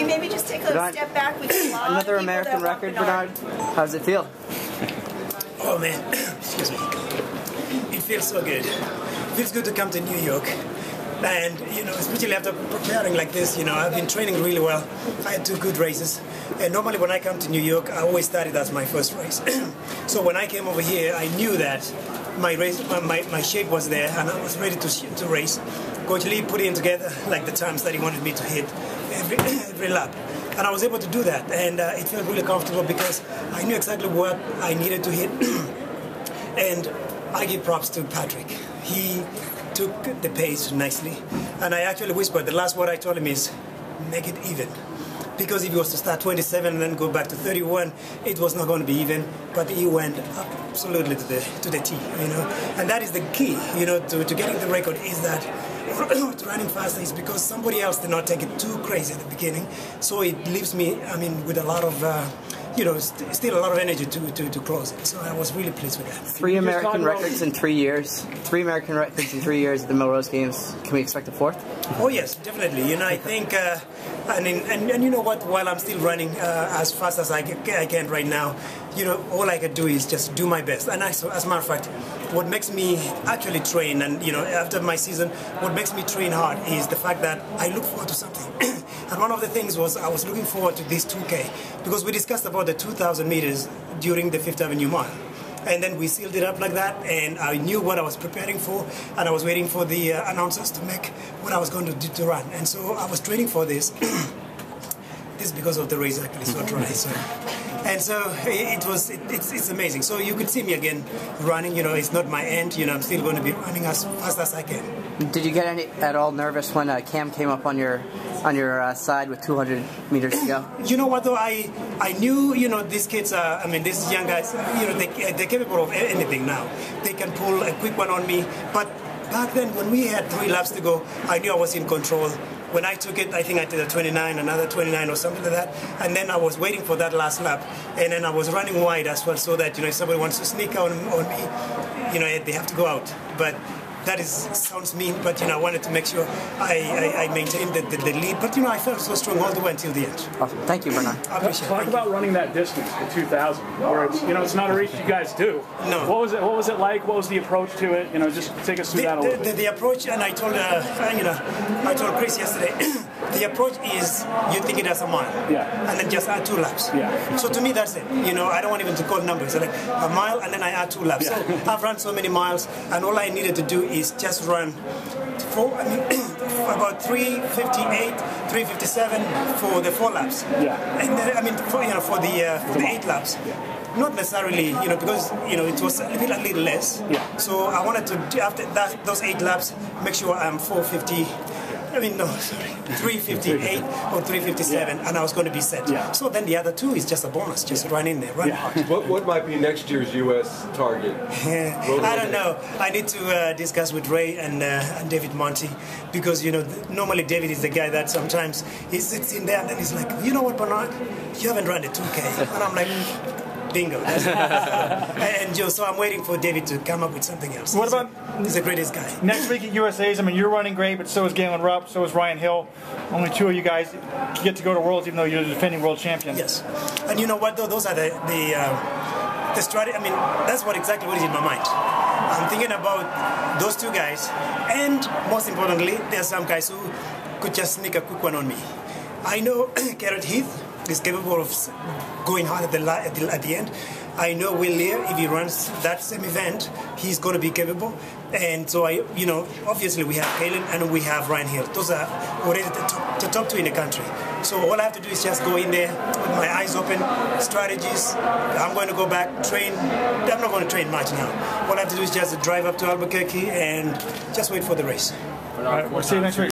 we maybe just take a step back? We got a lot Another of people American that record, Bernard. How does it feel? Oh man, excuse me. It feels so good. It feels good to come to New York. And, you know, especially after preparing like this, you know, I've been training really well. I had 2 good races. And normally when I come to New York, I always started as my first race. So when I came over here, I knew that my shape was there and I was ready to race. Coach Lee put it together like the times that he wanted me to hit every lap. And I was able to do that. And it felt really comfortable because I knew exactly what I needed to hit. And I give props to Patrick. He took the pace nicely, and I actually whispered, the last word I told him is, make it even. Because if he was to start 27 and then go back to 31, it was not going to be even, but he went absolutely to the T, you know. And that is the key, you know, to getting the record is that to running faster is because somebody else did not take it too crazy at the beginning. So it leaves me, I mean, with a lot of, you know, still a lot of energy to close it. So I was really pleased with that. 3 American records in 3 years. 3 American records in 3 years at the Melrose Games. Can we expect a 4th? Oh yes, definitely. You know, I think, and you know what? While I'm still running as fast as I can right now, you know, all I can do is just do my best. And as a matter of fact, what makes me actually train, and you know, after my season, what makes me train hard is the fact that I look forward to something. And one of the things was I was looking forward to this 2K because we discussed about the 2,000 meters during the Fifth Avenue Mile. And then we sealed it up like that, and I knew what I was preparing for, and I was waiting for the announcers to make what I was going to do to run. And so I was training for this. This is because of the race actually so dry. And so it's amazing. So you could see me again running. You know, it's not my end. You know, I'm still going to be running as fast as I can. Did you get at all nervous when Cam came up on your side with 200 meters to go? You know what though, I knew, you know, these kids are, I mean, these young guys, you know, they're capable of anything now. They can pull a quick one on me. But back then when we had 3 laps to go, I knew I was in control. When I took it, I think I did a 29, another 29 or something like that. And then I was waiting for that last lap. And then I was running wide as well so that, you know, if somebody wants to sneak on me, you know, they have to go out. But that sounds mean, but you know, I wanted to make sure I maintained the lead. But you know, I felt so strong all the way until the end. Awesome. Thank you, Bernard. I appreciate it. Talk about running that distance, the 2,000, where it's, you know, it's not a race you guys do. No. What was it like? What was the approach to it? You know, just take us through that a little bit. The approach, and I told I told Chris yesterday. The approach is you think it as a mile, and then just add 2 laps. Yeah. So to me, that's it. You know, I don't want even to call numbers. Like a mile, and then I add 2 laps. Yeah. So I've run so many miles, and all I needed to do is just run about 3:58, 3:57 for the 4 laps. Yeah. And then, I mean, for the 8 laps. Yeah. Not necessarily, you know, because you know it was a little less. Yeah. So I wanted to after those 8 laps make sure I'm 4:50. I mean, no, sorry, 3:58 or 3:57, and I was going to be set. Yeah. So then the other 2 is just a bonus, just run in there, run hard. What might be next year's U.S. target? I don't know. I need to discuss with Ray and David Monty, because you know normally David is the guy that sometimes he sits in there and then he's like, you know what, Bernard, you haven't run the 2K, and I'm like, bingo. And Joe, so I'm waiting for David to come up with something else. He's the greatest guy. Next week at USA's, I mean, you're running great, but so is Galen Rupp, so is Ryan Hill. Only 2 of you guys get to go to Worlds, even though you're the defending world champion. Yes. And you know what, though? Those are the strategy. I mean, that's exactly what is in my mind. I'm thinking about those 2 guys, and most importantly, there are some guys who could just sneak a quick one on me. I know Garrett Heath is capable of going hard at the end. I know Will Lear, if he runs that same event, he's going to be capable. And so you know, obviously we have Kalen and we have Ryan Hill. Those are already the top 2 in the country. So all I have to do is just go in there with my eyes open, strategies. I'm going to go back, train. I'm not going to train much now. All I have to do is just drive up to Albuquerque and just wait for the race. All right, we'll see you next week.